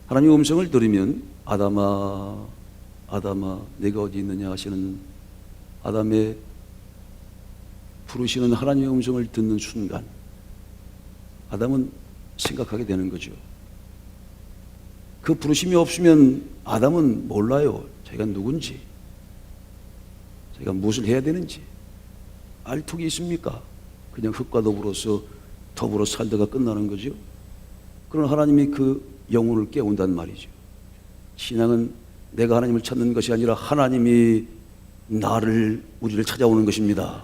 하나님의 음성을 들으면 아담아 아담아 내가 어디 있느냐 하시는 아담의 부르시는 하나님의 음성을 듣는 순간 아담은 생각하게 되는 거죠. 그 부르심이 없으면 아담은 몰라요. 자기가 누군지, 자기가 무엇을 해야 되는지 알 턱이 있습니까? 그냥 흙과 더불어 살다가 끝나는 거죠. 그러나 하나님이 그 영혼을 깨운단 말이죠. 신앙은 내가 하나님을 찾는 것이 아니라 하나님이 우리를 찾아오는 것입니다.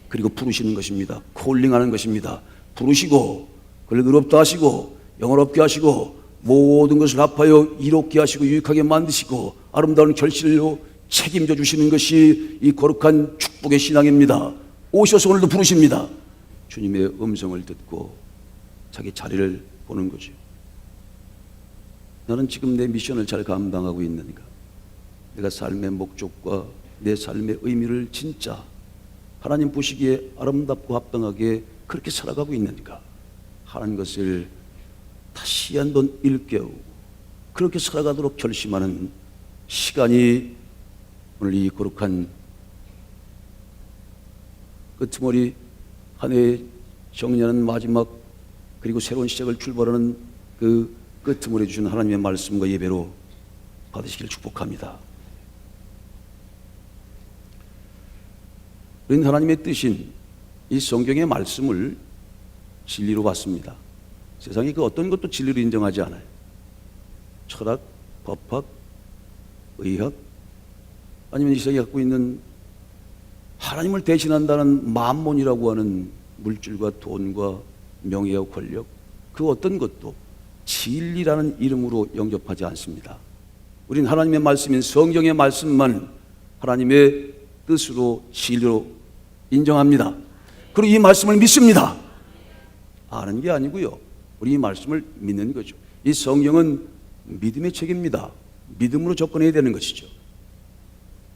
그리고 부르시는 것입니다. 콜링하는 것입니다. 부르시고 그를 의롭다 하시고 영원롭게 하시고 모든 것을 합하여 이롭게 하시고 유익하게 만드시고 아름다운 결실로 책임져 주시는 것이 이 거룩한 축복의 신앙입니다. 오셔서 오늘도 부르십니다. 주님의 음성을 듣고 자기 자리를 보는 거죠. 나는 지금 내 미션을 잘 감당하고 있는가? 내가 삶의 목적과 내 삶의 의미를 진짜 하나님 보시기에 아름답고 합당하게 그렇게 살아가고 있는가 하는 것을 다시 한번 일깨우고 그렇게 살아가도록 결심하는 시간이 오늘 이 거룩한 끄트머리 한 해에 정리하는 마지막 그리고 새로운 시작을 출발하는 그 끄트머리 주신 하나님의 말씀과 예배로 받으시기를 축복합니다. 우리는 하나님의 뜻인 이 성경의 말씀을 진리로 봤습니다. 세상에 그 어떤 것도 진리로 인정하지 않아요. 철학, 법학, 의학, 아니면 이 세상에 갖고 있는 하나님을 대신한다는 만몬이라고 하는 물질과 돈과 명예와 권력, 그 어떤 것도 진리라는 이름으로 영접하지 않습니다. 우리는 하나님의 말씀인 성경의 말씀만 하나님의 뜻으로 진리로 인정합니다. 그리고 이 말씀을 믿습니다. 아는 게 아니고요. 우리 이 말씀을 믿는 거죠. 이 성경은 믿음의 책입니다. 믿음으로 접근해야 되는 것이죠.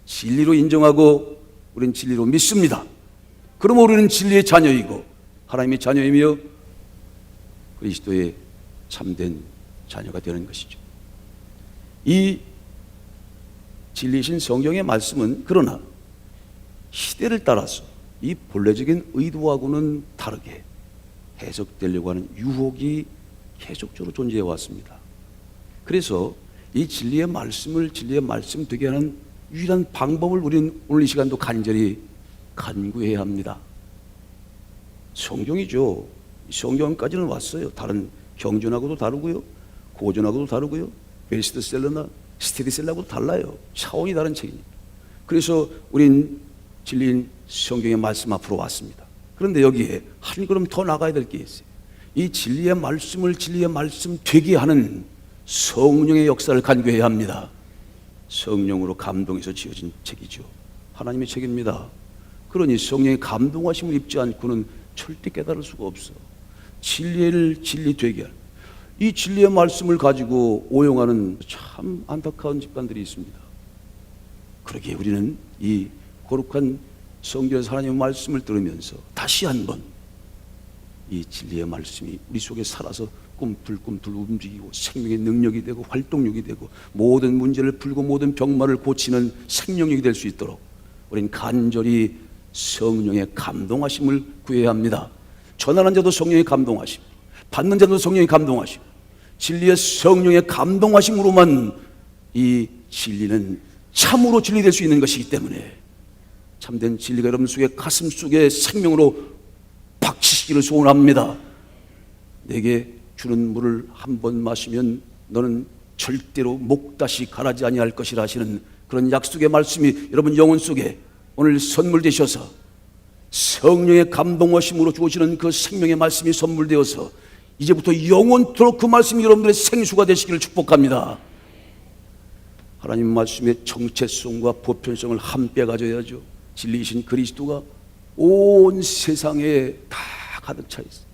진리로 인정하고 우리는 진리로 믿습니다. 그러면 우리는 진리의 자녀이고 하나님의 자녀이며 그리스도의 참된 자녀가 되는 것이죠. 이 진리이신 성경의 말씀은 그러나 시대를 따라서 이 본래적인 의도하고는 다르게 해석되려고 하는 유혹이 계속적으로 존재해 왔습니다. 그래서 이 진리의 말씀을 진리의 말씀 되게 하는 유일한 방법을 우리는 오늘 이 시간도 간절히 간구해야 합니다. 성경이죠. 성경까지는 왔어요. 다른 경전하고도 다르고요, 고전하고도 다르고요, 베스트셀러나 스테디셀러하고도 달라요. 차원이 다른 책입니다. 그래서 우린 진리인 성경의 말씀 앞으로 왔습니다. 그런데 여기에 한 걸음 더 나가야 될 게 있어요. 이 진리의 말씀을 진리의 말씀 되게 하는 성령의 역사를 간구해야 합니다. 성령으로 감동해서 지어진 책이죠. 하나님의 책입니다. 그러니 성령의 감동하심을 입지 않고는 절대 깨달을 수가 없어. 진리를 진리 되게 하는 이 진리의 말씀을 가지고 오용하는 참 안타까운 집단들이 있습니다. 그러기에 우리는 이 거룩한 성경에서 하나님의 말씀을 들으면서 다시 한번 이 진리의 말씀이 우리 속에 살아서 꿈틀꿈틀 움직이고 생명의 능력이 되고 활동력이 되고 모든 문제를 풀고 모든 병마를 고치는 생명력이 될 수 있도록 우리는 간절히 성령의 감동하심을 구해야 합니다. 전하는 자도 성령의 감동하심, 받는 자도 성령의 감동하심, 진리의 성령의 감동하심으로만 이 진리는 참으로 진리될 수 있는 것이기 때문에 참된 진리가 여러분 속에 가슴 속에 생명으로 박히시기를 소원합니다. 내게 주는 물을 한 번 마시면 너는 절대로 목다시 가라지 아니할 것이라 하시는 그런 약속의 말씀이 여러분 영혼 속에 오늘 선물되셔서 성령의 감동하심으로 주어지는 그 생명의 말씀이 선물되어서 이제부터 영원토록 그 말씀이 여러분들의 생수가 되시기를 축복합니다. 하나님 말씀의 정체성과 보편성을 함께 가져야죠. 진리이신 그리스도가 온 세상에 다 가득 차 있어요.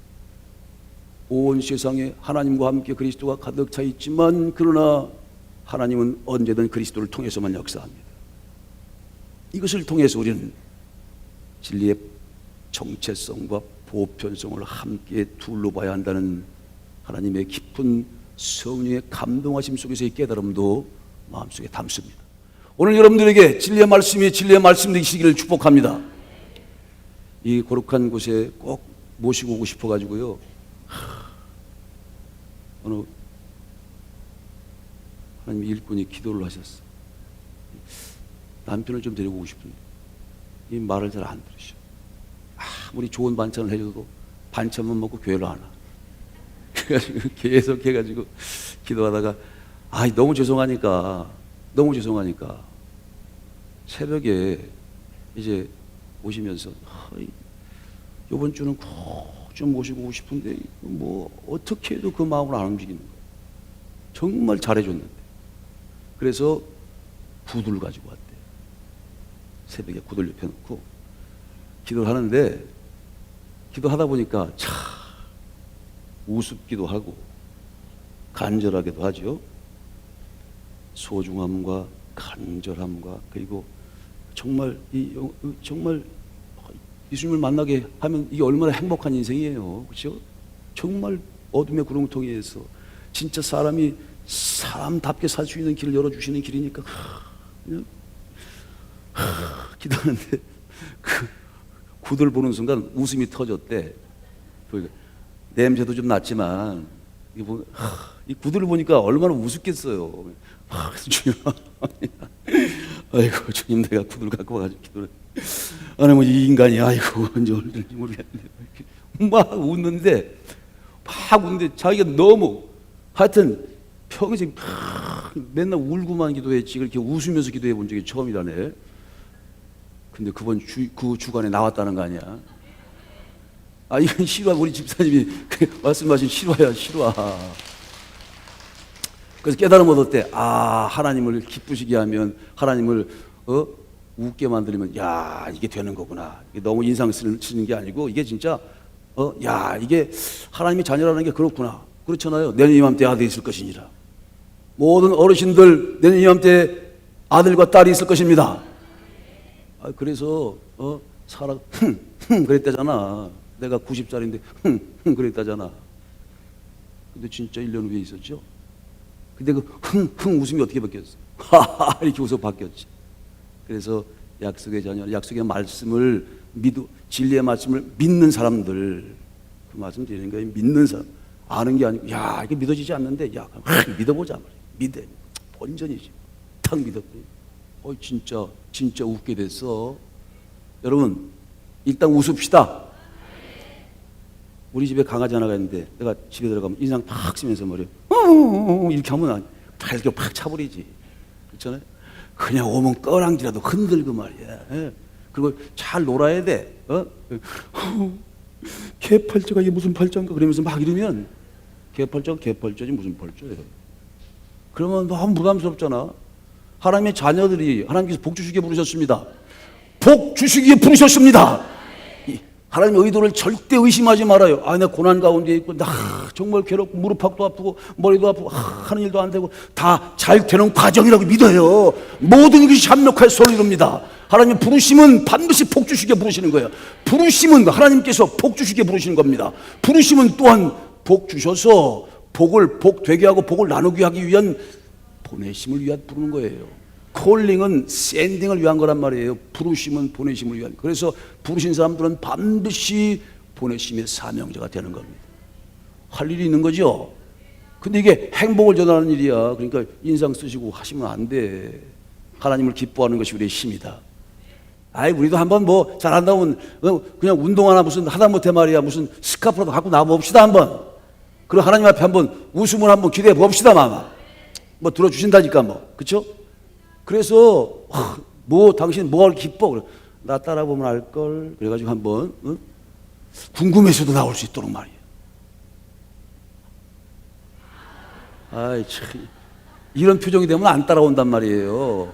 온 세상에 하나님과 함께 그리스도가 가득 차 있지만 그러나 하나님은 언제든 그리스도를 통해서만 역사합니다. 이것을 통해서 우리는 진리의 정체성과 보편성을 함께 둘러봐야 한다는 하나님의 깊은 성령의 감동하심 속에서 이 깨달음도 마음속에 담습니다. 오늘 여러분들에게 진리의 말씀이 되시기를 축복합니다. 이 거룩한 곳에 꼭 모시고 오고 싶어가지고요. 어느 하나님 일꾼이 기도를 하셨어요. 남편을 좀 데리고 오고 싶은데 이 말을 잘 안 들으셔. 아무리 좋은 반찬을 해줘도 반찬만 먹고 교회를 안 와. 그래가지고 계속 해가지고 기도하다가 너무 죄송하니까 새벽에 이제 오시면서 이번 주는 꼭 좀 모시고 오고 싶은데 뭐 어떻게 해도 그 마음을 안 움직이는 거예요. 정말 잘해줬는데. 그래서 구두를 가지고 왔대. 새벽에 구두를 옆에 놓고 기도를 하는데, 기도하다 보니까 참 우습기도 하고 간절하기도 하죠. 소중함과 간절함과, 그리고 정말 정말 예수님을 만나게 하면 이게 얼마나 행복한 인생이에요. 그렇죠? 정말 어둠의 구렁텅이에서 진짜 사람이 사람답게 살 수 있는 길을 열어주시는 길이니까 그냥 기도하는데 그 구두를 보는 순간 웃음이 터졌대. 냄새도 좀 났지만 이 구두를 보니까 얼마나 우습겠어요. 주님, 아이고 주님, 내가 구두를 갖고 와가지고 기도를 아니 뭐 이 인간이 언제 올는지 모르겠는데 막 웃는데 자기가 너무 하여튼 평생 맨날 울고만 기도했지 그렇게 웃으면서 기도해 본 적이 처음이라네. 근데 그 주간에 나왔다는 거 아니야. 이건 실화. 우리 집사님이 말씀하신 실화야, 실화. 그래서 깨달음 얻었대. 하나님을 기쁘시게 하면, 하나님을 웃게 만들면 이게 되는 거구나. 이게 너무 인상 쓰는 게 아니고 이게 진짜 이게 하나님의 자녀라는 게 그렇구나. 그렇잖아요. 내년 이맘때 아들이 있을 것이니라. 모든 어르신들 내년 이맘때 아들과 딸이 있을 것입니다. 그래서 그랬다잖아. 내가 90살인데 그랬다잖아. 근데 진짜 1년 후에 있었죠. 근데 그 웃음이 어떻게 바뀌었어? 이렇게 웃어 바뀌었지. 그래서 약속의 자녀, 약속의 말씀을 진리의 말씀을 믿는 사람들, 그 말씀 드리는 거예요. 믿는 사람, 아는 게 아니고 이게 믿어지지 않는데 믿어보자 말이야. 믿어. 본전이지. 탁 믿었더니 진짜 웃게 됐어. 여러분 일단 웃읍시다. 우리 집에 강아지 하나가 있는데 내가 집에 들어가면 인상 팍 쓰면서 이렇게 하면 발겨 팍 차버리지. 그렇잖아요. 그냥 오면 꺼랑지라도 흔들고 말이야. 그리고 잘 놀아야 돼. 개팔자가 이게 무슨 팔자인가 그러면서 막 이러면 개팔자가 개팔자지 무슨 팔자예요. 그러면 너무 부담스럽잖아. 하나님의 자녀들이 하나님께서 복 주시기에 부르셨습니다. 복 주시기에 부르셨습니다. 하나님의 의도를 절대 의심하지 말아요. 내가 고난 가운데 있고 나 정말 괴롭고 무릎팍도 아프고 머리도 아프고 하는 일도 안 되고 다 잘 되는 과정이라고 믿어요. 모든 것이 합력할 소를 이룹니다. 하나님 부르심은 반드시 복 주시기에 부르시는 거예요. 부르심은 하나님께서 복 주시기에 부르시는 겁니다. 부르심은 또한 복 주셔서 복을 복 되게 하고 복을 나누게 하기 위한 보내심을 위한 부르는 거예요. 콜링은 샌딩을 위한 거란 말이에요. 부르심은 보내심을 위한. 그래서 부르신 사람들은 반드시 보내심의 사명자가 되는 겁니다. 할 일이 있는 거죠. 근데 이게 행복을 전하는 일이야. 그러니까 인상 쓰시고 하시면 안 돼. 하나님을 기뻐하는 것이 우리의 힘이다. 우리도 한번 뭐 잘한다면 그냥 운동 하나 무슨 하다못해 말이야 무슨 스카프라도 갖고 나와봅시다 한번. 그리고 하나님 앞에 한번 웃음을 한번 기대해 봅시다. 뭐 들어주신다니까 뭐. 그렇죠? 그래서 당신 뭘 기뻐? 나 따라보면 알걸. 그래가지고 한번 궁금해서도 나올 수 있도록 말이에요. 참 이런 표정이 되면 안 따라온단 말이에요.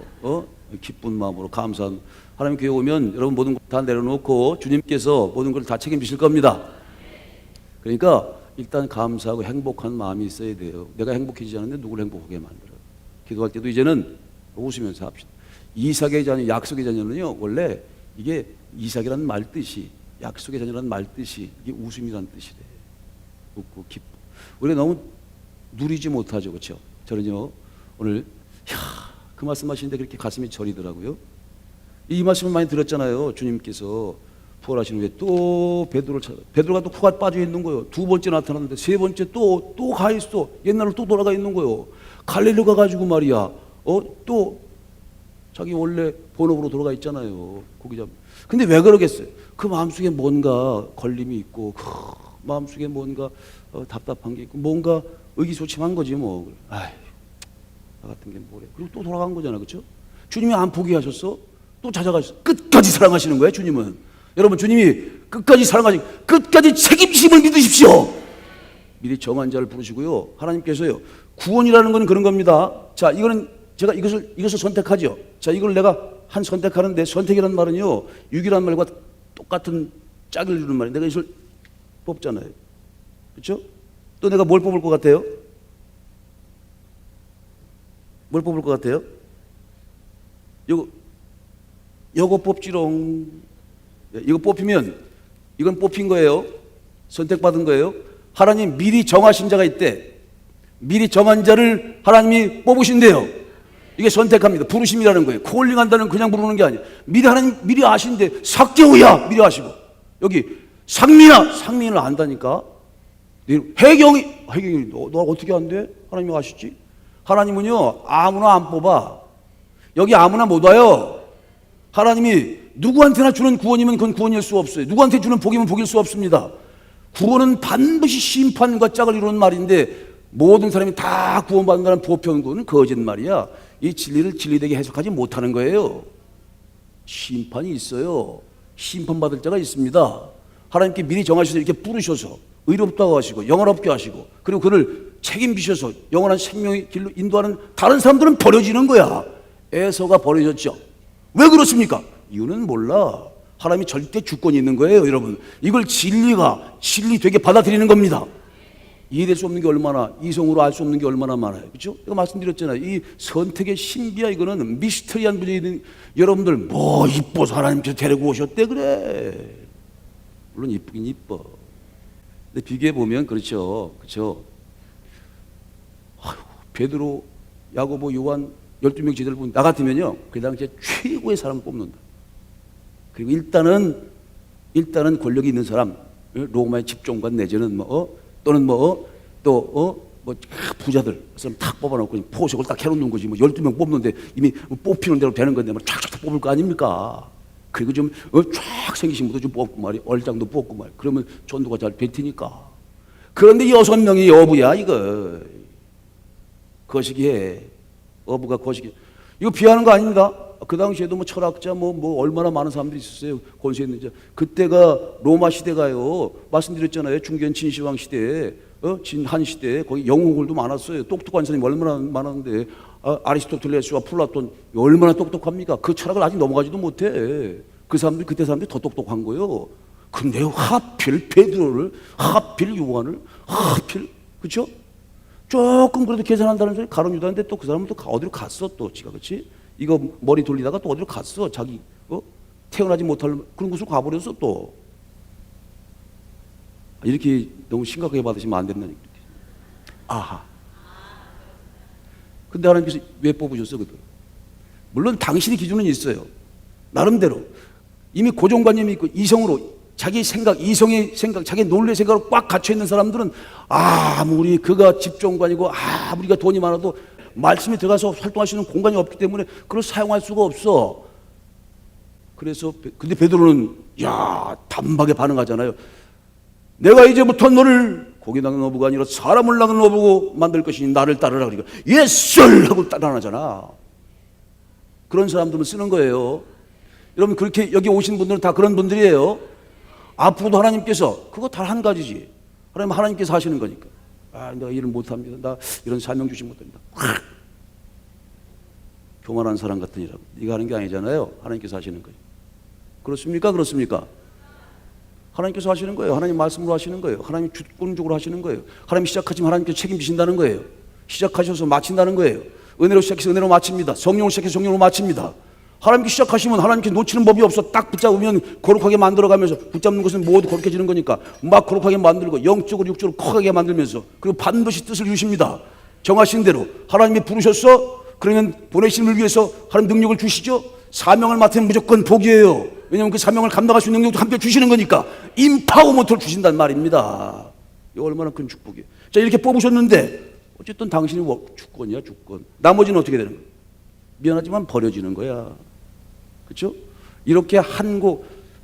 기쁜 마음으로 감사한. 하나님 교회 오면 여러분 모든 걸 다 내려놓고 주님께서 모든 걸 다 책임지실 겁니다. 그러니까 일단 감사하고 행복한 마음이 있어야 돼요. 내가 행복해지지 않는데 누구를 행복하게 만들어요. 기도할 때도 이제는 웃으면서 합시다. 이삭의 자녀, 약속의 자녀는요, 원래 이게 이삭이라는 말 뜻이, 약속의 자녀라는 말 뜻이 이게 웃음이라는 뜻이래. 웃고 기뻐. 우리가 누리지 못하죠. 그렇죠? 저는요 오늘 그 말씀하시는데 그렇게 가슴이 저리더라고요. 이 말씀을 많이 들었잖아요. 주님께서 부활하신 후에 또 베드로가 또 코가 빠져 있는 거예요. 두 번째 나타났는데 세 번째 또 가 있어. 옛날로 또 돌아가 있는 거예요. 갈릴리 가가지고 말이야. 또 자기 원래 본업으로 돌아가 있잖아요. 고기 잡. 근데 왜 그러겠어요? 그 마음속에 뭔가 걸림이 있고, 그 마음속에 뭔가 답답한 게 있고, 뭔가 의기소침한 거지 뭐. 아이, 나 같은 게 뭐래. 그리고 또 돌아간 거잖아, 그렇죠? 주님이 안 포기하셨어? 또 찾아가셨어. 끝까지 사랑하시는 거예요, 주님은. 여러분, 주님이 끝까지 사랑하시고 끝까지 책임심을 믿으십시오. 미리 정한 자를 부르시고요. 하나님께서요, 구원이라는 건 그런 겁니다. 자, 이거는 제가 이것을 선택하죠. 자, 이걸 내가 선택하는데, 선택이라는 말은요, 유기라는 말과 똑같은 짝을 이루는 말이에요. 내가 이것을 뽑잖아요. 그렇죠? 또 내가 뭘 뽑을 것 같아요? 뭘 뽑을 것 같아요? 요거 뽑지롱. 이거 뽑히면 이건 뽑힌 거예요. 선택받은 거예요. 하나님 미리 정하신 자가 있대. 미리 정한 자를 하나님이 뽑으신대요. 이게 선택합니다. 부르심이라는 거예요. 콜링한다는 그냥 부르는 게 아니에요. 하나님 미리 아신대. 삭개오야 미리 아시고, 여기 상민을 안다니까. 해경이 너 어떻게 안돼? 하나님이 아시지? 하나님은요 아무나 안 뽑아. 여기 아무나 못 와요. 하나님이 누구한테나 주는 구원이면 그건 구원일 수 없어요. 누구한테 주는 복이면 복일 수 없습니다. 구원은 반드시 심판과 짝을 이루는 말인데, 모든 사람이 다 구원받는다는 보편구는 거짓말이야. 이 진리를 진리되게 해석하지 못하는 거예요. 심판이 있어요. 심판받을 자가 있습니다. 하나님께 미리 정하셔서 이렇게 부르셔서 의롭다고 하시고 영원롭게 하시고, 그리고 그를 책임지셔서 영원한 생명의 길로 인도하는 다른 사람들은 버려지는 거야. 에서가 버려졌죠. 왜 그렇습니까? 이유는 몰라. 하나님이 절대 주권이 있는 거예요, 여러분. 이걸 진리 되게 받아들이는 겁니다. 이해될 수 없는 게 얼마나, 이성으로 알 수 없는 게 얼마나 많아요. 그렇죠? 제가 말씀드렸잖아요. 이 선택의 신비야, 이거는 미스터리한 분이 있는 여러분들, 뭐 이뻐서 하나님께서 데리고 오셨대 그래. 물론 이쁘긴 이뻐. 근데 비교해 보면 그렇죠. 베드로, 야고보, 요한 12명 제자를 보면 나 같으면요, 그 당시에 최고의 사람을 뽑는다. 그리고 일단은 권력이 있는 사람, 로마의 집종관 내지는 또는 부자들, 그 사람 탁 뽑아놓고 그냥 포석을 딱 해놓는 거지. 12명 뽑는데 이미 뽑히는 대로 되는 건데 쫙쫙 뽑을 거 아닙니까? 그리고 좀 쫙 생기신 분도 좀 뽑고 말이야. 얼장도 뽑고 말이야. 그러면 전도가 잘 뱉으니까. 그런데 6명이 어부야, 이거. 거시기해. 어부가 거시기. 이거 비하는 거 아닙니다. 그 당시에도 철학자 얼마나 많은 사람들이 있었어요. 권세 있는 자. 그때가 로마 시대가요, 말씀드렸잖아요. 중견 진시황 시대에, 진한 시대에 거기 영웅들도 많았어요. 똑똑한 사람이 얼마나 많았는데, 아리스토텔레스와 플라톤 얼마나 똑똑합니까? 그 철학을 아직 넘어가지도 못해. 그때 사람들이 더 똑똑한 거예요. 근데 하필 베드로를, 하필 요한을, 그렇죠? 조금 그래도 계산한다는 소리 가론 유다인데, 또 그 사람은 또 어디로 갔어, 또 지가. 그렇지? 이거 머리 돌리다가 또 어디로 갔어. 자기 태어나지 못할 그런 곳으로 가버렸어 또. 이렇게 너무 심각하게 받으시면 안 된다니까. 아하. 근데 하나님께서 왜 뽑으셨어 그들? 물론 당신의 기준은 있어요. 나름대로 이미 고정관념이 있고 이성으로 자기 생각, 이성의 생각, 자기 논리의 생각으로 꽉 갇혀 있는 사람들은 아무리 그가 집종관이고 아무리가 돈이 많아도 말씀이 들어가서 활동할 수 있는 공간이 없기 때문에 그걸 사용할 수가 없어. 그래서 근데 베드로는 단박에 반응하잖아요. 내가 이제부터 너를 고기 낚는 어부가 아니라 사람을 낚는 어부고 만들 것이니 나를 따르라. 그러니까 예스 하고 따라하잖아. 그런 사람들은 쓰는 거예요. 여러분, 그렇게 여기 오신 분들은 다 그런 분들이에요. 앞으로도 하나님께서 그거 다 한 가지지. 하나님께서 하시는 거니까. 내가 일을 못합니다. 나 이런 사명 주시 못합니다. 교만한 사람 같은 일하고. 네가 하는 게 아니잖아요. 하나님께서 하시는 거예요. 그렇습니까? 그렇습니까? 하나님께서 하시는 거예요. 하나님 말씀으로 하시는 거예요. 하나님 주권적으로 하시는 거예요. 하나님 시작하시면 하나님께서 책임지신다는 거예요. 시작하셔서 마친다는 거예요. 은혜로 시작해서 은혜로 마칩니다. 성령으로 시작해서 성령으로 마칩니다. 하나님께 시작하시면 하나님께 놓치는 법이 없어. 딱 붙잡으면 거룩하게 만들어가면서, 붙잡는 것은 모두 거룩해지는 거니까 막 거룩하게 만들고 영적으로 육적으로 커가게 만들면서, 그리고 반드시 뜻을 이루십니다. 정하신 대로 하나님이 부르셨어? 그러면 보내신 을 위해서 하나님 능력을 주시죠. 사명을 맡으면 무조건 복이에요. 왜냐하면 그 사명을 감당할 수 있는 능력도 함께 주시는 거니까 임파워먼트를 주신단 말입니다. 이거 얼마나 큰 축복이에요. 자, 이렇게 뽑으셨는데 어쨌든 당신이 주권이야, 주권. 나머지는 어떻게 되는 거야? 미안하지만 버려지는 거야. 그렇죠? 이렇게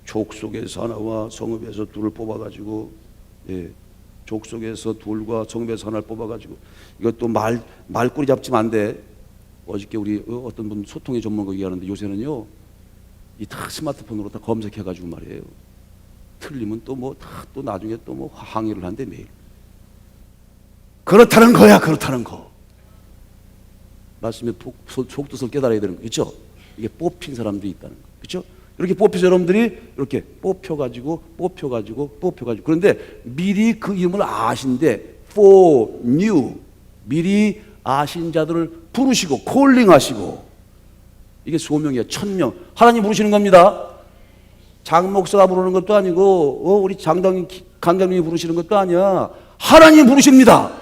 족속에서 하나와 성읍에서 둘을 뽑아가지고, 족속에서 둘과 성읍에서 하나를 뽑아가지고, 이것도 말꼬리 잡지면 안 돼. 어저께 우리 어떤 분 소통의 전문가 얘기하는데, 요새는요 이 다 스마트폰으로 다 검색해가지고 말이에요. 틀리면 또 또 나중에 또 항의를 한대 매일. 그렇다는 거야, 그렇다는 거. 말씀에 속뜻을 깨달아야 되는 거, 그렇죠? 이게 뽑힌 사람들이 있다는 거, 그렇죠? 이렇게 뽑혀서 여러분들이 이렇게 뽑혀가지고. 그런데 미리 그 이름을 아신데, foreknew, 미리 아신 자들을 부르시고 콜링하시고, 이게 소명이야. 천명. 하나님 부르시는 겁니다. 장 목사가 부르는 것도 아니고 우리 강장님이 부르시는 것도 아니야. 하나님 부르십니다.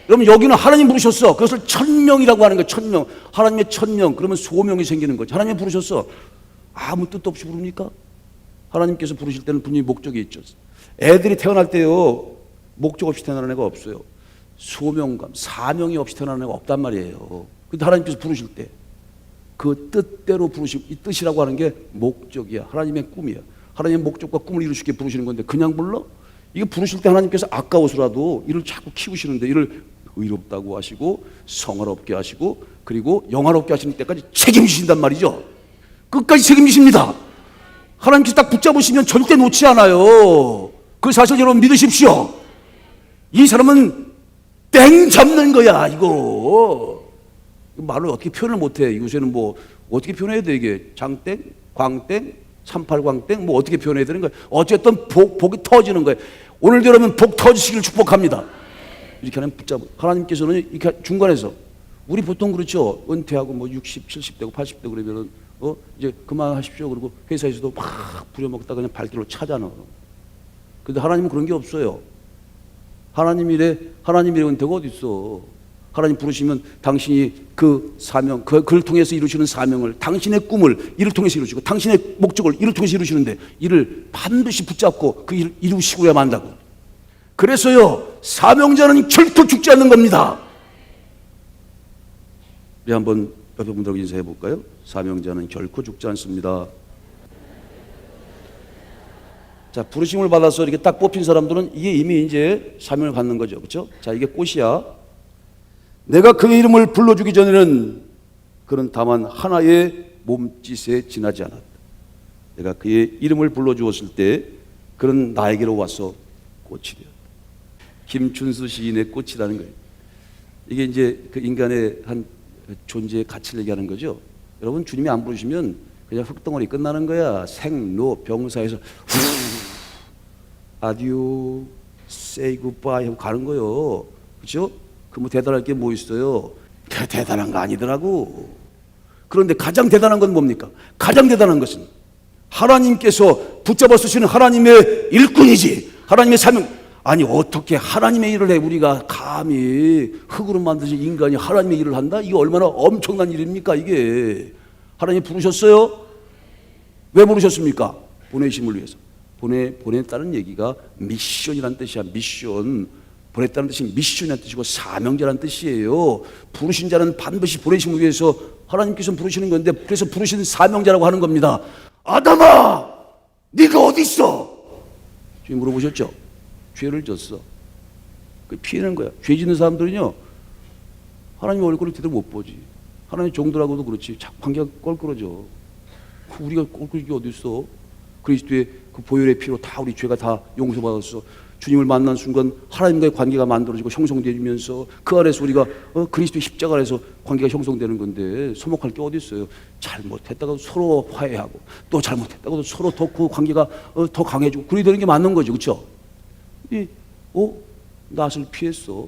여러분, 여기는 하나님 부르셨어. 그것을 천명이라고 하는 거예요. 천명. 하나님의 천명. 그러면 소명이 생기는 거죠. 하나님 부르셨어. 아무 뜻도 없이 부릅니까? 하나님께서 부르실 때는 분명히 목적이 있죠. 애들이 태어날 때요, 목적 없이 태어나는 애가 없어요. 소명감, 사명이 없이 태어나는 애가 없단 말이에요. 근데 하나님께서 부르실 때 그 뜻대로 부르시고, 이 뜻이라고 하는 게 목적이야. 하나님의 꿈이야. 하나님의 목적과 꿈을 이루시게 부르시는 건데 그냥 불러? 이게 부르실 때 하나님께서 아까워서라도 이를 자꾸 키우시는데, 이를 의롭다고 하시고 성화롭게 하시고 그리고 영화롭게 하시는 때까지 책임지신단 말이죠. 끝까지 책임지십니다. 하나님께서 딱 붙잡으시면 절대 놓지 않아요. 그 사실 여러분 믿으십시오. 이 사람은 땡 잡는 거야, 이거. 말로 어떻게 표현을 못해. 요새는 어떻게 표현해야 돼, 이게. 장땡, 광땡, 38광땡, 어떻게 표현해야 되는 거야. 어쨌든 복이 터지는 거예요. 오늘도 여러분 복 터지시기를 축복합니다. 이렇게 하면 붙잡고, 하나님께서는 이렇게 중간에서, 우리 보통 그렇죠. 은퇴하고 60, 70대고 80대 그러면은 이제 그만하십시오. 그리고 회사에서도 막 부려먹다가 그냥 발길로 차잖아. 근데 하나님은 그런 게 없어요. 하나님 일에 은퇴가 어디 있어? 하나님 부르시면 당신이 그 사명, 그를 통해서 이루시는 사명을, 당신의 꿈을 이를 통해서 이루시고, 당신의 목적을 이를 통해서 이루시는데, 이를 반드시 붙잡고 그 일을 이루시고야 만다고. 그래서요, 사명자는 결코 죽지 않는 겁니다. 우리 한번 옆에 분들하고 인사해 볼까요? 사명자는 결코 죽지 않습니다. 자, 부르심을 받아서 이렇게 딱 뽑힌 사람들은 이게 이미 이제 사명을 갖는 거죠. 그렇죠? 자, 이게 꽃이야. 내가 그의 이름을 불러주기 전에는 그는 다만 하나의 몸짓에 지나지 않았다. 내가 그의 이름을 불러주었을 때 그는 나에게로 와서 꽃이 되었다. 김춘수 시인의 꽃이라는 거예요. 이게 이제 그 인간의 한 존재의 가치를 얘기하는 거죠. 여러분, 주님이 안 부르시면 그냥 흙덩어리 끝나는 거야. 생로 병사에서 아디오 say goodbye 하고 가는 거예요. 그렇죠? 그 대단할 게 뭐 있어요? 대단한 거 아니더라고. 그런데 가장 대단한 건 뭡니까? 가장 대단한 것은 하나님께서 붙잡아 쓰시는 하나님의 일꾼이지. 하나님의 사명. 아니, 어떻게 하나님의 일을 해? 우리가 감히 흙으로 만드신 인간이 하나님의 일을 한다? 이게 얼마나 엄청난 일입니까, 이게. 하나님 부르셨어요? 왜 부르셨습니까? 보내심을 위해서. 보냈다는 얘기가 미션이라는 뜻이야. 미션. 보냈다는 뜻이 미션이라는 뜻이고 사명자라는 뜻이에요. 부르신 자는 반드시 보내심을 위해서 하나님께서 부르시는 건데, 그래서 부르신 사명자라고 하는 겁니다. 아담아, 네가 어디 있어? 주님 물어보셨죠? 죄를 졌어. 그 피해는 거야. 죄 짓는 사람들은요, 하나님 얼굴을 제대로 못 보지. 하나님 종들하고도 그렇지. 관계가 껄끄러져. 우리가 껄끄러운 게 어디 있어? 그리스도의 그 보혈의 피로 다 우리 죄가 다 용서받았어. 주님을 만난 순간 하나님과의 관계가 만들어지고 형성되면서 그 안에서 우리가 그리스도의 십자가 안에서 관계가 형성되는 건데, 소목할 게 어디 있어요? 잘못했다가도 서로 화해하고, 또 잘못했다가도 서로 더 그 관계가 더 강해지고, 그리 되는 게 맞는 거죠. 그렇죠? 낯을 피했어.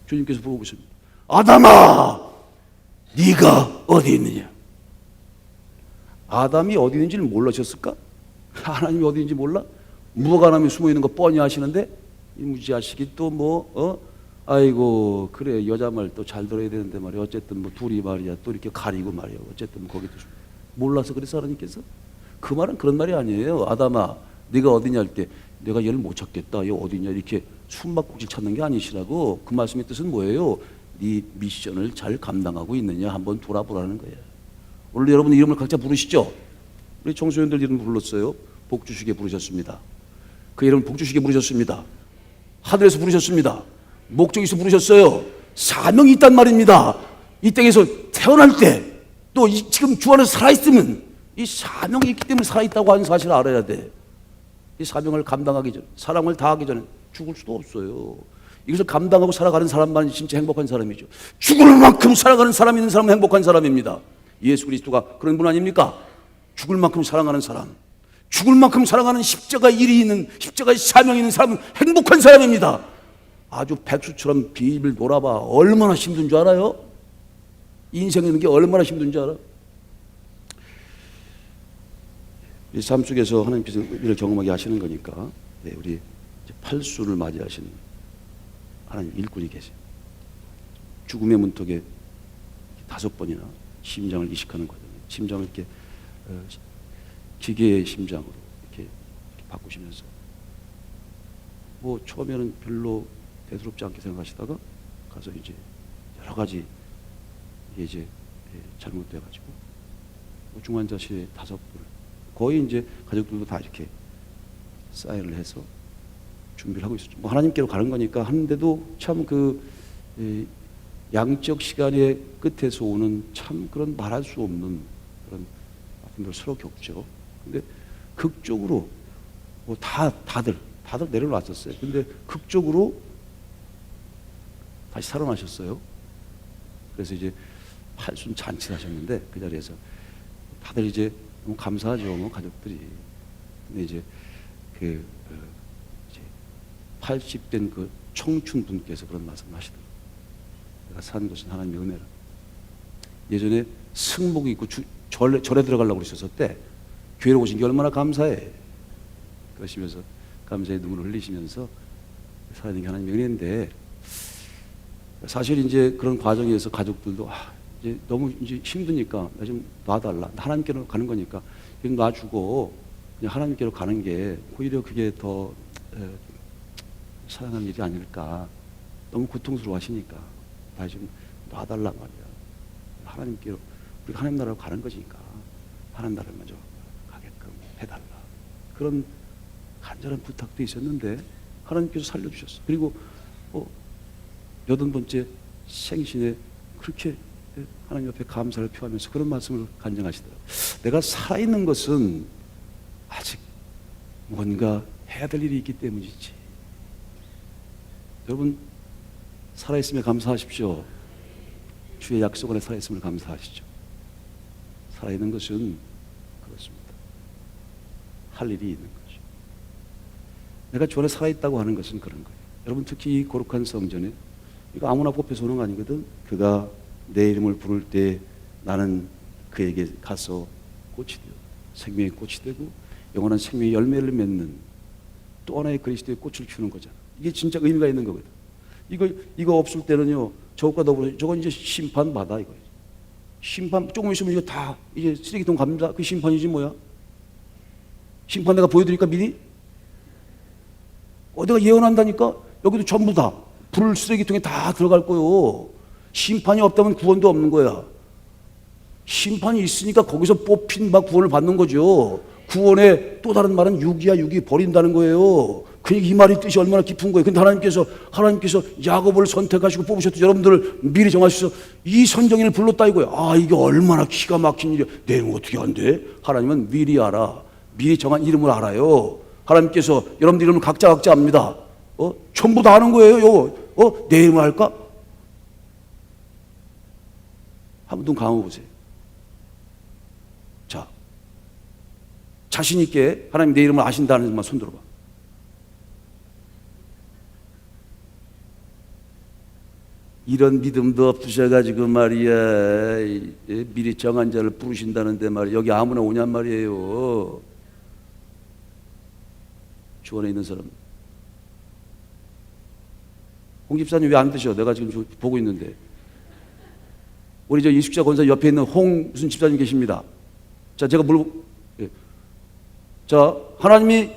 주님께서 물어보십니다. 아담아, 네가 어디 있느냐? 아담이 어디 있는지를 몰라셨을까? 하나님이 어디 있는지 몰라? 무화과나무에 숨어 있는 거 뻔히 아시는데 이 무지하시기 또 아이고 그래 여자 말 또 잘 들어야 되는데 말이야. 어쨌든 둘이 말이야 또 이렇게 가리고 말이야. 어쨌든 거기도 몰라서 그래서 하나님께서 그 말은 그런 말이 아니에요. 아담아 네가 어디냐 할 때 내가 얘를 못 찾겠다. 얘 어디냐 이렇게 숨바꼭질 찾는 게 아니시라고. 그 말씀의 뜻은 뭐예요? 네 미션을 잘 감당하고 있느냐 한번 돌아보라는 거예요. 오늘 여러분 이름을 각자 부르시죠? 우리 청소년들 이름 불렀어요. 복주시게 부르셨습니다. 그 이름 복주시게 부르셨습니다. 하늘에서 부르셨습니다. 목적에서 부르셨어요. 사명이 있단 말입니다. 이 땅에서 태어날 때 또 지금 주 안에서 살아있으면 이 사명이 있기 때문에 살아있다고 하는 사실을 알아야 돼. 이 사명을 감당하기 전, 사랑을 다하기 전에 죽을 수도 없어요. 이것을 감당하고 살아가는 사람만 진짜 행복한 사람이죠. 죽을 만큼 살아가는 사람이 있는 사람은 행복한 사람입니다. 예수 그리스도가 그런 분 아닙니까? 죽을 만큼 사랑하는 사람, 죽을 만큼 사랑하는 십자가 일이 있는, 십자가의 사명이 있는 사람은 행복한 사람입니다. 아주 백수처럼 비빌 놀아봐. 얼마나 힘든 줄 알아요? 인생에 있는 게 얼마나 힘든 줄 알아? 이 삶 속에서 하나님께서 우리를 경험하게 하시는 거니까 우리 팔순을 맞이하시는 하나님 일꾼이 계세요. 죽음의 문턱에 5번이나 심장을 이식하는 과정에 심장을 이렇게 기계의 심장으로 이렇게 바꾸시면서 처음에는 별로 대수롭지 않게 생각하시다가 가서 이제 여러 가지 이게 잘못돼가지고 중환자실에 5분 거의 이제 가족들도 다 이렇게 사인을 해서 준비를 하고 있었죠. 하나님께로 가는 거니까 하는데도 참 양적 시간의 끝에서 오는 참 그런 말할 수 없는 그런 아픔을 서로 겪죠. 근데 극적으로 다들 내려놨었어요. 근데 극적으로 다시 살아나셨어요. 그래서 이제 팔순 잔치를 하셨는데 그 자리에서 다들 이제 너무 감사하죠, 가족들이. 근데 이제 80된 그 청춘 분께서 그런 말씀을 하시더라고요. 내가 산 것은 하나님의 은혜라. 예전에 승복 입고 절에 들어가려고 그러셨을 때 교회로 오신 게 얼마나 감사해. 그러시면서 감사의 눈물을 흘리시면서 살아있는 게 하나님의 은혜인데, 사실 이제 그런 과정에서 가족들도 이제 너무 이제 힘드니까 나 좀 놔달라. 하나님께로 가는 거니까 그냥 놔주고 그냥 하나님께로 가는 게 오히려 그게 더 사랑하는 일이 아닐까. 너무 고통스러워 하시니까 나 좀 놔달라 말이야. 하나님께로, 우리가 하나님 나라로 가는 것이니까 하나님 나라를 먼저 가게끔 해달라. 그런 간절한 부탁도 있었는데 하나님께서 살려주셨어. 그리고 8번째 생신에 그렇게 하나님 옆에 감사를 표하면서 그런 말씀을 간증하시더라고요. 내가 살아있는 것은 아직 뭔가 해야 될 일이 있기 때문이지. 여러분 살아있음에 감사하십시오. 주의 약속 안에 살아있음을 감사하시죠. 살아있는 것은 그렇습니다. 할 일이 있는 거죠. 내가 주 안에 살아있다고 하는 것은 그런 거예요. 여러분 특히 이 거룩한 성전에 이거 아무나 뽑혀서 오는 거 아니거든. 그가 내 이름을 부를 때 나는 그에게 가서 꽃이 되어 생명의 꽃이 되고 영원한 생명의 열매를 맺는 또 하나의 그리스도의 꽃을 주는 거잖아. 이게 진짜 의미가 있는 거거든. 이거 없을 때는요, 저것과 더불어 저건 이제 심판 받아. 이거 심판 조금 있으면 이거 다 이제 쓰레기통 갑니다. 그 심판이지 뭐야. 심판 내가 보여드릴까 미리? 내가 예언한다니까. 여기도 전부 다 불 쓰레기통에 다 들어갈 거요. 심판이 없다면 구원도 없는 거야. 심판이 있으니까 거기서 뽑힌 바 구원을 받는 거죠. 구원의 또 다른 말은 육이 버린다는 거예요. 그러니까 이 말의 뜻이 얼마나 깊은 거예요. 근데 하나님께서 야곱을 선택하시고 뽑으셨듯이 여러분들을 미리 정하셔서 이 선정인을 불렀다 이거예요. 이게 얼마나 기가 막힌 일이야. 내가 어떻게 안 돼? 하나님은 미리 알아. 미리 정한 이름을 알아요. 하나님께서 여러분들 이름을 각자 압니다. 전부 다 아는 거예요. 내 이름을 알까? 한번 눈 감아보세요. 자, 자신 있게 하나님 내 이름을 아신다는 사람만 손 들어봐. 이런 믿음도 없으셔가지고 말이야, 미리 정한 자를 부르신다는데 말이야, 여기 아무나 오냔 말이에요. 주원에 있는 사람. 홍 집사님 왜 안 드셔? 내가 지금 보고 있는데. 우리 저 이숙자 권사 옆에 있는 홍 무슨 집사님 계십니다. 자, 제가 예. 자, 하나님이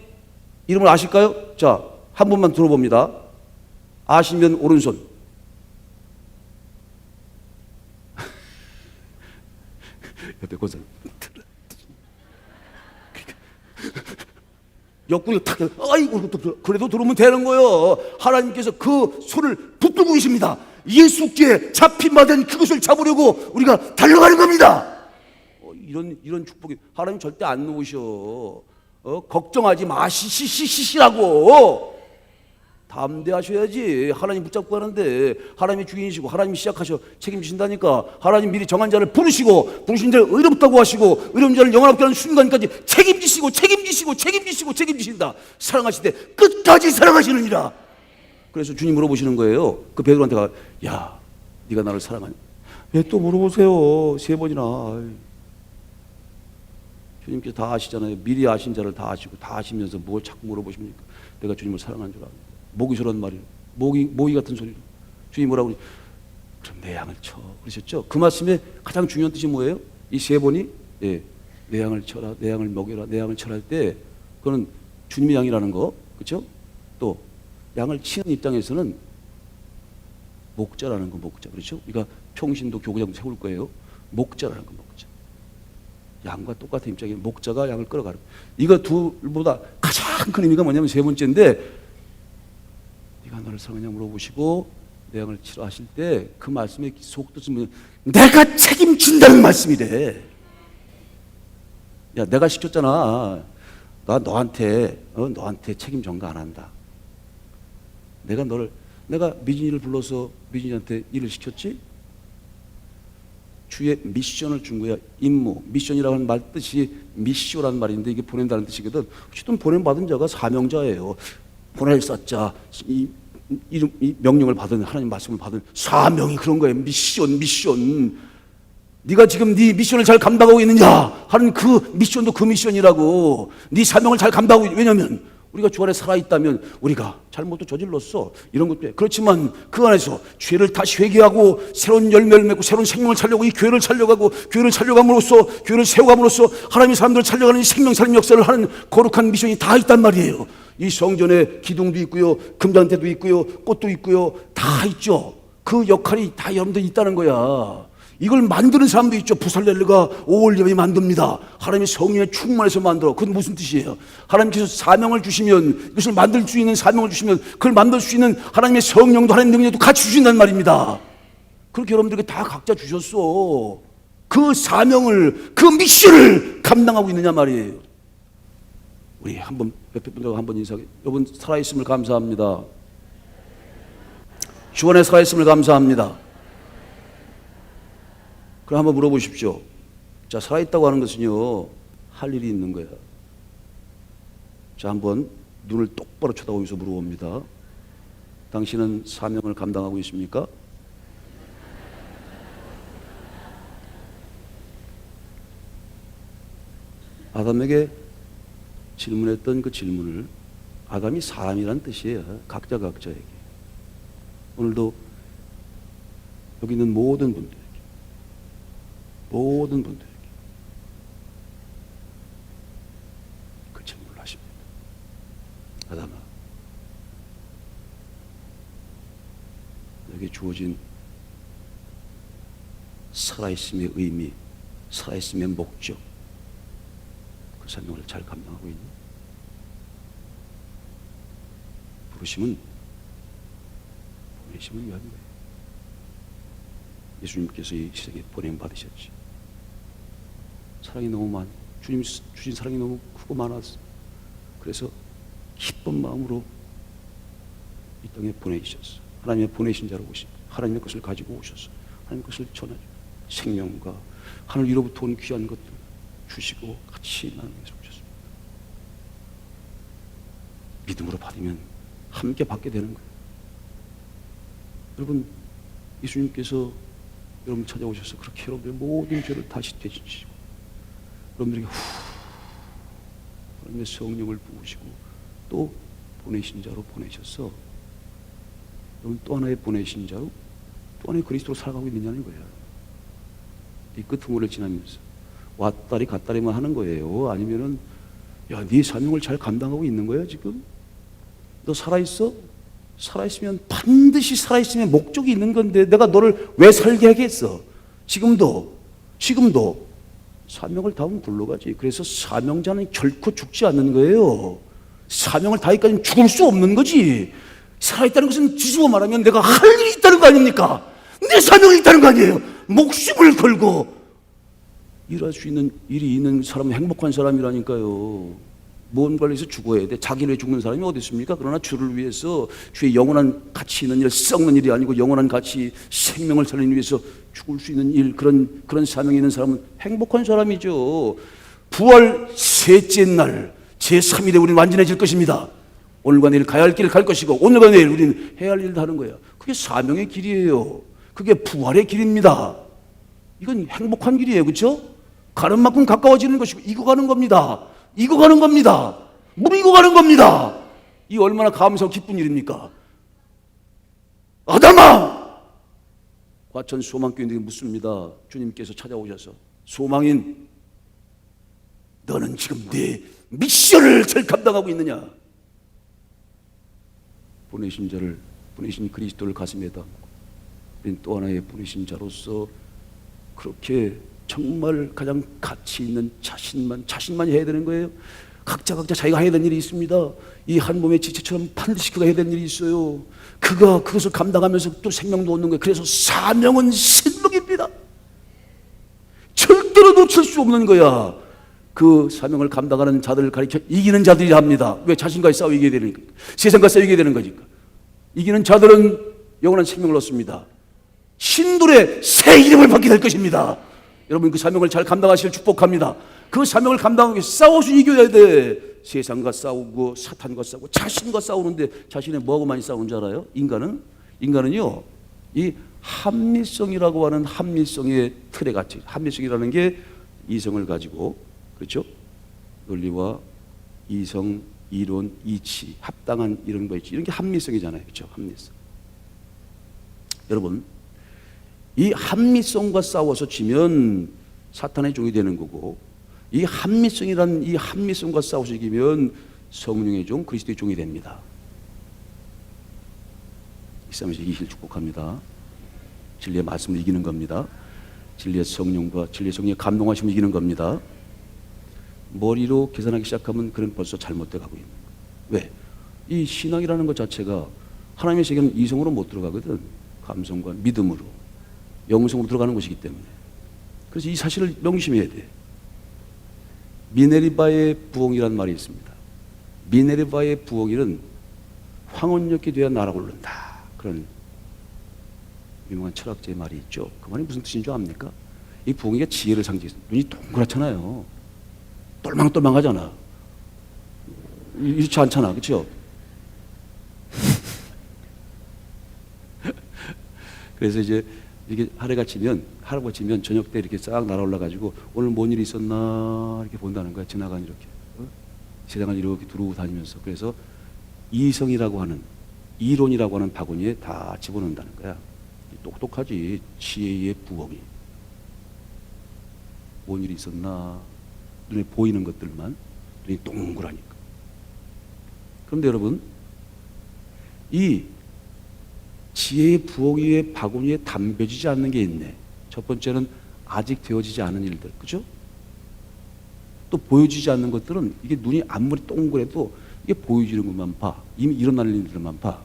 이름을 아실까요? 자, 한 분만 들어봅니다. 아시면 오른손. 옆에 권사님. 옆구리를 탁, 아이고, 그래도 들어오면 되는 거예요. 하나님께서 그 손을 붙들고 계십니다. 예수께 잡힌 바 된 그것을 잡으려고 우리가 달려가는 겁니다. 이런 축복이 하나님 절대 안 놓으셔. 걱정하지 마시시시시라고. 담대하셔야지. 하나님 붙잡고 가는데 하나님이 주인이시고 하나님이 시작하셔 책임지신다니까. 하나님 미리 정한 자를 부르시고 부르신 자를 의롭다고 하시고 의로운 자를 영원하게 하는 순간까지 책임지신다. 사랑하실 때 끝까지 사랑하시느니라. 그래서 주님 물어보시는 거예요. 그 베드로한테 가, 야, 네가 나를 사랑하니? 왜 또 물어보세요? 3번이나. 주님께서 다 아시잖아요. 미리 아신 자를 다 아시고 다 아시면서 뭘 자꾸 물어보십니까? 내가 주님을 사랑하는 줄 압니다. 목이 저런 말이에요. 모기 같은 소리로. 주님 뭐라고 그러지? 그럼 내 양을 쳐. 그러셨죠? 그 말씀의 가장 중요한 뜻이 뭐예요? 이 3번이 내 양을 쳐라, 내 양을 먹여라, 내 양을 쳐라 할 때 그거는 주님의 양이라는 거. 그렇죠? 또 양을 치는 입장에서는 목자라는 거, 목자. 그렇죠? 우리가 평신도 교구장 세울 거예요. 목자라는 거, 목자. 양과 똑같은 입장에 목자가 양을 끌어가는 거. 이거 둘보다 가장 큰 의미가 뭐냐면 3번째인데, 네가 나를 사랑하냐 물어보시고 내 양을 치라 하실 때 그 말씀의 속뜻은 뭐냐면 내가 책임진다는 말씀이래. 야, 내가 시켰잖아. 나 너한테 책임 전가 안 한다. 내가 미진이를 불러서 미진이한테 일을 시켰지? 주의 미션을 준 거야. 임무. 미션이라고 하는 말 뜻이 미쇼라는 말인데 이게 보낸다는 뜻이거든. 어쨌든 보낸받은 자가 사명자예요. 보낼 사자, 이 명령을 받은, 하나님 말씀을 받은 사명이 그런 거예요. 미션. 네가 지금 네 미션을 잘 감당하고 있느냐 하는 그 미션도 그 미션이라고. 네 사명을 잘 감당하고 있느냐. 왜냐하면 우리가 주 안에 살아있다면 우리가 잘못도 저질렀어. 이런 것도. 그렇지만 그 안에서 죄를 다시 회개하고 새로운 열매를 맺고 새로운 생명을 살려고 이 교회를 살려가고 교회를 살려감으로써 교회를 세워감으로써 하나님의 사람들을 살려가는 이 생명 살림 역사를 하는 거룩한 미션이 다 있단 말이에요. 이 성전에 기둥도 있고요, 금잔대도 있고요, 꽃도 있고요, 다 있죠. 그 역할이 다 여러분들 있다는 거야. 이걸 만드는 사람도 있죠. 부살렐르가 5월 예배 만듭니다. 하나님의 성령에 충만해서 만들어. 그건 무슨 뜻이에요? 하나님께서 사명을 주시면, 이것을 만들 수 있는 사명을 주시면 그걸 만들 수 있는 하나님의 성령도 하나님의 능력도 같이 주신단 말입니다. 그렇게 여러분들에게 다 각자 주셨어. 그 사명을, 그 미션을 감당하고 있느냐 말이에요. 우리 한번 옆에 분들과 한번 인사하게. 여러분 살아있음을 감사합니다. 주 안에 살아있음을 감사합니다. 그럼 한번 물어보십시오. 자, 살아있다고 하는 것은요, 할 일이 있는 거야. 자, 한번 눈을 똑바로 쳐다보면서 물어봅니다. 당신은 사명을 감당하고 있습니까? 아담에게 질문했던 그 질문을, 아담이 사람이란 뜻이에요. 각자에게. 오늘도 여기 있는 모든 분들에게 그 질문을 하십니다. 아담아, 너에게 주어진 살아있음의 의미, 살아있음의 목적, 그 사명을 잘 감당하고 있니? 부르심은 보내심을 위한 거예요. 예수님께서 이 세상에 보냄 받으셨지. 사랑이 너무 많아. 주님 주신 사랑이 너무 크고 많았어. 그래서 기쁜 마음으로 이 땅에 보내주셨어. 하나님의 보내신 자로 오신, 하나님의 것을 가지고 오셔서 하나님의 것을 전하죠. 생명과 하늘 위로부터 온 귀한 것들 주시고 같이 나누게 해주셨습니다. 믿음으로 받으면 함께 받게 되는 거예요. 여러분, 예수님께서 여러분 찾아오셔서 그렇게 여러분의 모든 죄를 다시 되시고 여러분들에게 하나님의 성령을 부으시고 또 보내신 자로 보내셔서 여러분 또 하나의 보내신 자로 또 하나의 그리스도로 살아가고 있느냐는 거예요. 이 끄트머리를 지나면서 왔다리 갔다리만 하는 거예요. 아니면은 야, 네 사명을 잘 감당하고 있는 거야 지금? 너 살아있어? 살아있으면 반드시 살아있으면 목적이 있는 건데 내가 너를 왜 살게 하겠어? 지금도 사명을 다하면 굴러가지. 그래서 사명자는 결코 죽지 않는 거예요. 사명을 다하기까지는 죽을 수 없는 거지. 살아있다는 것은 뒤집어 말하면 내가 할 일이 있다는 거 아닙니까? 내 사명이 있다는 거 아니에요. 목숨을 걸고 일할 수 있는 일이 있는 사람은 행복한 사람이라니까요. 무언가를 위해서 죽어야 돼. 자기를 위해 죽는 사람이 어디 있습니까? 그러나 주를 위해서 주의 영원한 가치 있는 일, 썩는 일이 아니고 영원한 가치, 생명을 살리기 위해서 죽을 수 있는 일, 그런 사명이 있는 사람은 행복한 사람이죠. 부활 셋째 날 제3일에 우리는 완전해질 것입니다. 오늘과 내일 가야 할 길을 갈 것이고 오늘과 내일 우리는 해야 할 일을 하는 거야. 그게 사명의 길이에요. 그게 부활의 길입니다. 이건 행복한 길이에요. 그렇죠? 가는 만큼 가까워지는 것이고 익어가는 겁니다. 익어가는 겁니다. 무익어가는 겁니다. 이 얼마나 감사하고 기쁜 일입니까? 아담아! 과천 소망교인들이 묻습니다. 주님께서 찾아오셔서 소망인 너는 지금 네 미션을 잘 감당하고 있느냐? 보내신 그리스도를 가슴에 담고 또 하나의 보내신 자로서 그렇게 정말 가장 가치 있는 자신만 해야 되는 거예요. 각자 자기가 해야 되는 일이 있습니다. 이 한 몸의 지체처럼 반드시 그가 해야 되는 일이 있어요. 그가 그것을 감당하면서 또 생명도 얻는 거예요. 그래서 사명은 생명입니다. 절대로 놓칠 수 없는 거야. 그 사명을 감당하는 자들을 가리켜 이기는 자들이 합니다. 왜? 자신과의 싸워 이겨야 되니까. 세상과 싸워 이겨야 되는 거니까. 이기는 자들은 영원한 생명을 얻습니다. 신들의 새 이름을 받게 될 것입니다. 여러분 그 사명을 잘 감당하시길 축복합니다. 그 사명을 감당하기 위해 싸워서 이겨야 돼. 세상과 싸우고 사탄과 싸우고 자신과 싸우는데 자신의 뭐하고 많이 싸우는 줄 알아요? 인간은요 이 합리성이라고 하는 합리성의 틀에 갇혀. 합리성이라는 게 이성을 가지고 그렇죠? 논리와 이성, 이론, 이치, 합당한 이런 거 있지. 이런 게 합리성이잖아요. 그렇죠? 합리성. 여러분 이 합리성과 싸워서 지면 사탄의 종이 되는 거고 이 합리성이라는 이 합리성과 싸워서 이기면 성령의 종, 그리스도의 종이 됩니다. 이 싸움에서 이기길 축복합니다. 진리의 말씀을 이기는 겁니다. 진리의 성령과 진리의 성령의 감동하심을 이기는 겁니다. 머리로 계산하기 시작하면 그는 벌써 잘못돼 가고 있는 거예요. 왜? 이 신앙이라는 것 자체가 하나님의 세계는 이성으로 못 들어가거든. 감성과 믿음으로. 영성으로 들어가는 것이기 때문에. 그래서 이 사실을 명심해야 돼. 미네르바의 부엉이라는 말이 있습니다. 미네르바의 부엉이는 황혼역이 되어 날아오른다. 그런 유명한 철학자의 말이 있죠. 그 말이 무슨 뜻인 줄 압니까? 이 부엉이가 지혜를 상징해서 눈이 동그랗잖아요. 똘망똘망하잖아. 이렇지 않잖아. 그렇죠? 그래서 이제 이게 하루가 지면 저녁 때 이렇게 싹 날아올라가지고 오늘 뭔 일이 있었나 이렇게 본다는 거야. 지나가는 이렇게 세상을 이렇게 두루고 다니면서. 그래서 이성이라고 하는 이론이라고 하는 바구니에 다 집어넣는다는 거야. 똑똑하지. 지혜의 부엉이. 뭔 일이 있었나 눈에 보이는 것들만 눈이 동그라니까. 그런데 여러분 이 지혜의 부엉이의 바구니에 담겨지지 않는 게 있네. 첫 번째는 아직 되어지지 않은 일들, 그죠? 또 보여지지 않는 것들은 이게 눈이 아무리 동그래도 이게 보여지는 것만 봐. 이미 일어나는 일들만 봐.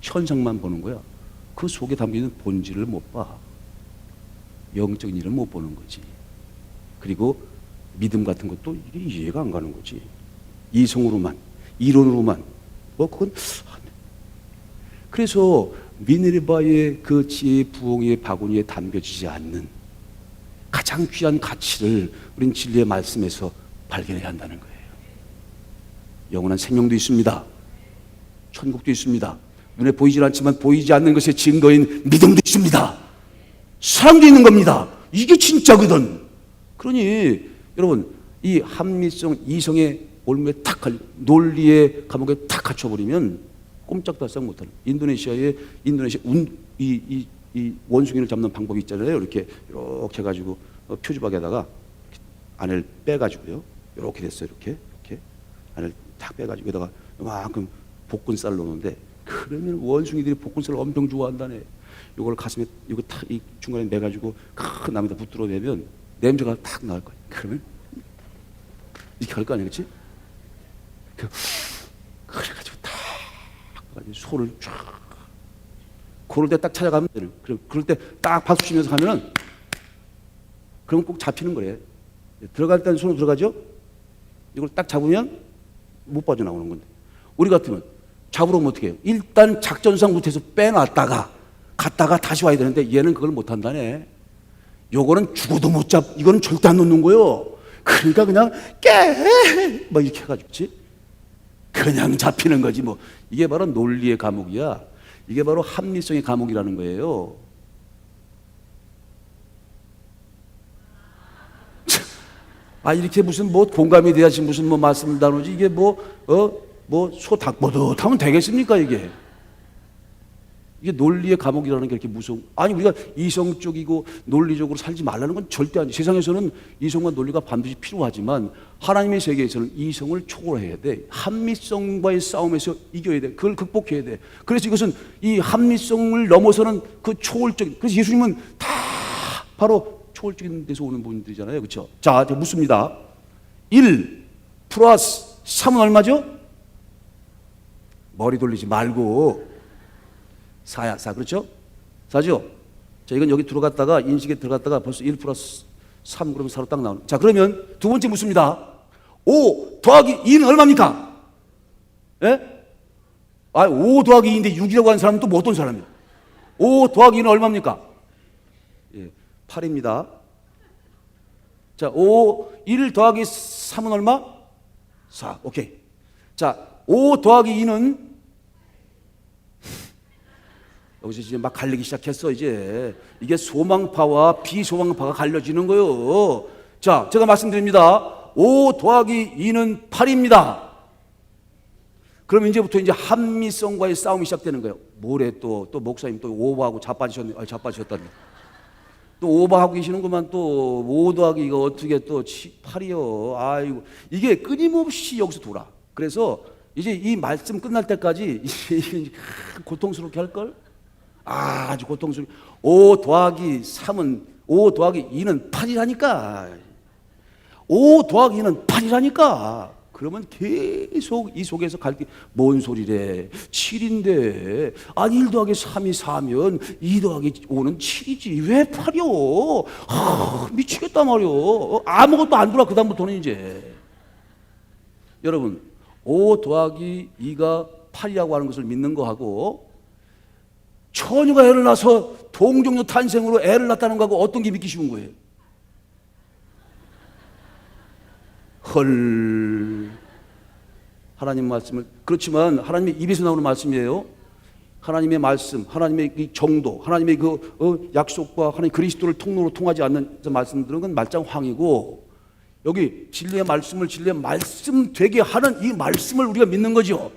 현상만 보는 거야. 그 속에 담겨있는 본질을 못 봐. 영적인 일을 못 보는 거지. 그리고 믿음 같은 것도 이게 이해가 안 가는 거지. 이성으로만, 이론으로만. 그건 그래서 미네르바의 그 지혜의 부엉이의 바구니에 담겨지지 않는 가장 귀한 가치를 우린 진리의 말씀에서 발견해야 한다는 거예요. 영원한 생명도 있습니다. 천국도 있습니다. 눈에 보이질 않지만 보이지 않는 것의 증거인 믿음도 있습니다. 사랑도 있는 겁니다. 이게 진짜거든. 그러니 여러분, 이 합리성, 이성의 올무에 탁 논리의 감옥에 탁 갇혀버리면 꼼짝달싹 못하는. 인도네시아 이 원숭이를 잡는 방법이 있잖아요. 이렇게 해가지고 표주박에다가 안을 빼가지고요. 이렇게 됐어요. 이렇게 안을 탁 빼가지고 여기다가 이만큼 볶은쌀을 넣는데, 그러면 원숭이들이 볶은쌀을 엄청 좋아한다네. 이걸 가슴에 이거 탁 이 중간에 매가지고 큰 나무에다 붙들어 내면 냄새가 탁 나올 거야. 그러면 이렇게 할 거 아니야, 그렇지? 그래가지고 탁 소를 쫙 그럴 때 딱 찾아가면 되는. 그럴 때 딱 박수 치면서 가면은 그럼 꼭 잡히는 거래. 들어갈 때는 손으로 들어가죠. 이걸 딱 잡으면 못 빠져나오는 건데, 우리 같으면 잡으러 오면 어떻게 해요? 일단 작전상 못해서 빼놨다가 갔다가 다시 와야 되는데 얘는 그걸 못 한다네. 요거는 죽어도 못 잡. 이거는 절대 안 놓는 거예요. 그러니까 그냥 막 이렇게 해가지고, 그치? 그냥 잡히는 거지 뭐. 이게 바로 논리의 감옥이야. 이게 바로 합리성의 감옥이라는 거예요. 이렇게 무슨 뭐 공감이 돼야지 무슨 뭐 말씀 나누지. 이게 소 닭버릇 하면 되겠습니까, 이게? 이게 논리의 감옥이라는 게 그렇게 무서운. 우리가 이성적이고 논리적으로 살지 말라는 건 절대 아니에요. 세상에서는 이성과 논리가 반드시 필요하지만 하나님의 세계에서는 이성을 초월해야 돼. 합리성과의 싸움에서 이겨야 돼. 그걸 극복해야 돼. 그래서 이것은 이 합리성을 넘어서는 그 초월적인. 그래서 예수님은 다 바로 초월적인 데서 오는 분들이잖아요. 그렇죠? 자, 묻습니다. 1 플러스 3은 얼마죠? 머리 돌리지 말고 4야, 4. 그렇죠? 4죠? 자, 이건 여기 들어갔다가, 인식에 들어갔다가 벌써 1 플러스 3 그러면 4로 딱 나오는. 자, 그러면 두 번째 묻습니다. 5 더하기 2는 얼마입니까? 예? 5 더하기 2인데 6이라고 하는 사람은 또 뭐 어떤 사람이에요? 5 더하기 2는 얼마입니까? 예, 8입니다. 자, 1 더하기 3은 얼마? 4. 오케이. 자, 5 더하기 2는 여기서 이제 막 갈리기 시작했어. 이제 이게 소망파와 비소망파가 갈려지는 거예요. 자, 제가 말씀드립니다. 5 더하기 2는 8입니다. 그럼 이제부터 이제 합리성과의 싸움이 시작되는 거예요. 뭐래 또 목사님 또 오버하고 자빠지셨다니. 또 오버하고 계시는구만. 또 5 더하기 이거 어떻게 또 8이요. 아이고, 이게 끊임없이 여기서 돌아. 그래서 이제 이 말씀 끝날 때까지 이게 고통스럽게 할걸? 아주 고통스럽게. 5 더하기 3은 5 더하기 2는 8이라니까. 5 더하기 2는 8이라니까. 그러면 계속 이 속에서 갈게. 뭔 소리래? 7인데 1 더하기 3이 4면 2 더하기 5는 7이지 왜 8이요? 미치겠다 말이요. 아무것도 안 돌아. 그 다음부터는 이제 여러분 5 더하기 2가 8이라고 하는 것을 믿는 거하고 처녀가 애를 낳아서 동정녀 탄생으로 애를 낳았다는 거하고 어떤 게 믿기 쉬운 거예요? 헐. 하나님 말씀을, 그렇지만 하나님의 입에서 나오는 말씀이에요. 하나님의 말씀, 하나님의 이 정도, 하나님의 그 약속과 하나님 그리스도를 통로로 통하지 않는 말씀들은 건 말짱황이고, 여기 진리의 말씀을 진리의 말씀 되게 하는 이 말씀을 우리가 믿는 거죠.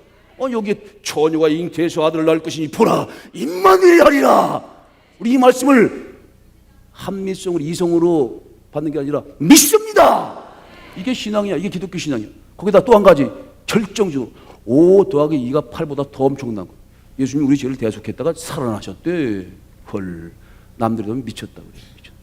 여기 처녀가 잉태해서 아들을 낳을 것이니 보라 임마누엘이 하리라. 우리 이 말씀을 합리성으로 이성으로 받는 게 아니라 믿습니다. 이게 신앙이야. 이게 기독교 신앙이야. 거기다 또 한 가지 결정적으로 5 더하기 2가 8보다 더 엄청난 거. 예수님이 우리 죄를 대속했다가 살아나셨대. 헐. 남들이 보면 미쳤다 그래. 미쳤다.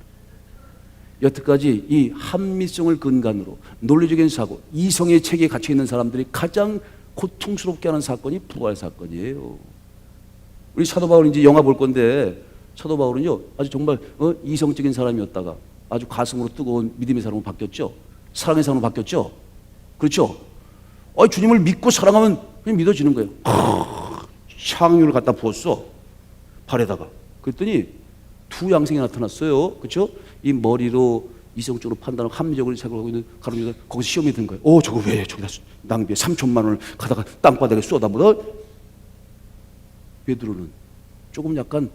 여태까지 이 합리성을 근간으로 논리적인 사고, 이성의 체계에 갇혀 있는 사람들이 가장 고통스럽게 하는 사건이 부활 사건이에요. 우리 사도 바울 이제 영화 볼 건데, 사도 바울은요 아주 정말 이성적인 사람이었다가 아주 가슴으로 뜨거운 믿음의 사람으로 바뀌었죠. 사랑의 사람으로 바뀌었죠. 그렇죠? 주님을 믿고 사랑하면 그냥 믿어지는 거예요. 향유를 갖다 부었어 발에다가. 그랬더니 두 양생이 나타났어요. 그렇죠? 이 머리로 이성적으로 판단하고 합리적으로 생각하고 있는 가론유다 거기서 시험이 든 거예요. 저거 왜 저기다 낭비해? 3천만 원을 가다가 땅바닥에 쏟아부어. 베드로는 조금 약간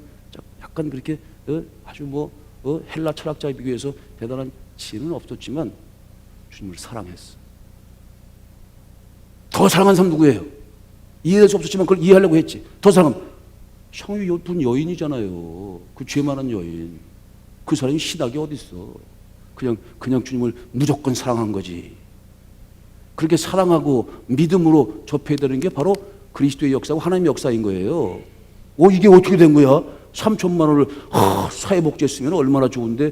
그렇게 아주 헬라 철학자에 비교해서 대단한 지혜는 없었지만 주님을 사랑했어. 더 사랑한 사람 누구예요? 이해할 수 없었지만 그걸 이해하려고 했지. 더 사랑함. 상위 분 여인이잖아요. 그 죄 많은 여인. 그 사람이 신학이 어디 있어? 그냥 주님을 무조건 사랑한 거지. 그렇게 사랑하고 믿음으로 접해야 되는 게 바로 그리스도의 역사고 하나님의 역사인 거예요. 이게 어떻게 된 거야? 3천만 원을 사회복지 했으면 얼마나 좋은데,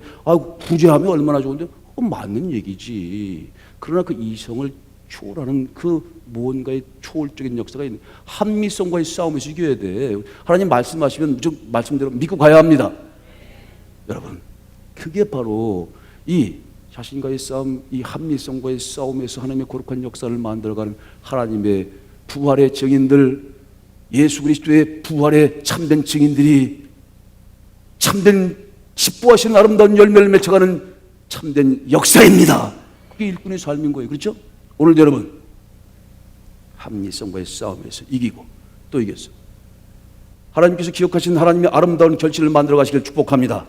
부재하면 얼마나 좋은데, 맞는 얘기지. 그러나 그 이성을 초월하는 그 무언가의 초월적인 역사가 있는, 한미성과의 싸움에서 이겨야 돼. 하나님 말씀하시면 무조건 말씀대로 믿고 가야 합니다. 여러분, 그게 바로 이 자신과의 싸움, 이 합리성과의 싸움에서 하나님의 거룩한 역사를 만들어가는 하나님의 부활의 증인들, 예수 그리스도의 부활의 참된 증인들이 참된 기뻐하시는 아름다운 열매를 맺혀가는 참된 역사입니다. 그게 일꾼의 삶인 거예요. 그렇죠? 오늘도 여러분, 합리성과의 싸움에서 이기고 또 이겼어. 하나님께서 기억하신 하나님의 아름다운 결실을 만들어 가시길 축복합니다.